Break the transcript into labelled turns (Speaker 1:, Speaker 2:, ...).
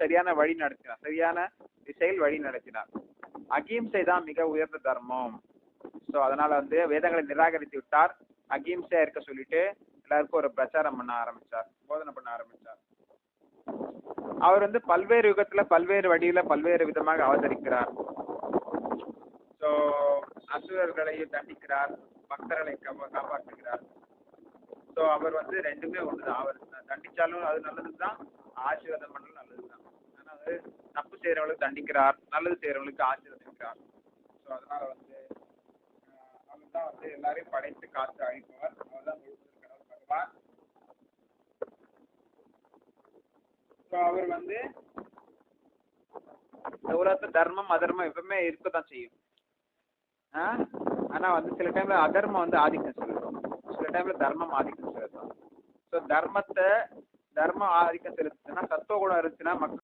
Speaker 1: சரியான வழி நடத்தினார், சரியான திசையில் வழி நடத்தினார். அகிம்சை தான் மிக உயர்ந்த தர்மம். ஸோ அதனால வந்து வேதங்களை நிராகரித்து விட்டார். அகிம்சையா இருக்க சொல்லிட்டு எல்லாருக்கும் ஒரு பிரச்சாரம் பண்ண ஆரம்பிச்சார், போதனை பண்ண ஆரம்பிச்சார். அவர் வந்து பல்வேறு யுகத்துல பல்வேறு வழியில பல்வேறு விதமாக அவதரிக்கிறார். ஸோ அசுரர்களையும் தண்டிக்கிறார், பக்தர்களை காப்பாற்றுகிறார். ஸோ அவர் வந்து ரெண்டுமே ஒண்ணுதான். அவர் தண்டிச்சாலும் அது நல்லதுதான், ஆசீர்வாதம் பண்ணாலும் நல்லதுதான். ஆனா வந்து தப்பு செய்யறவங்களுக்கு தண்டிக்கிறார், நல்லது செய்யறவங்களுக்கு ஆசீர்வதிக்கிறார். ஸோ அதனால வந்து அவர் தான் வந்து எல்லாரையும் படைத்து காத்து அழிப்பவர். அவர் தான் முழுவதும் கடவுள் பகவான். ஸோ அவர் வந்து இந்த உலகத்துல தர்மம் அதர்மம் எப்பவுமே இருக்கதான் செய்யும். ஆனா வந்து சில டைம்ல அதர்மம் வந்து ஆதிக்கம் செலுத்தும், சில டைம்ல தர்மம் ஆதிக்கம் செலுத்தும். ஸோ தர்மம் ஆதிக்கம் செலுத்துச்சுன்னா, சத்துவ குணம் இருந்துச்சுன்னா மக்கள்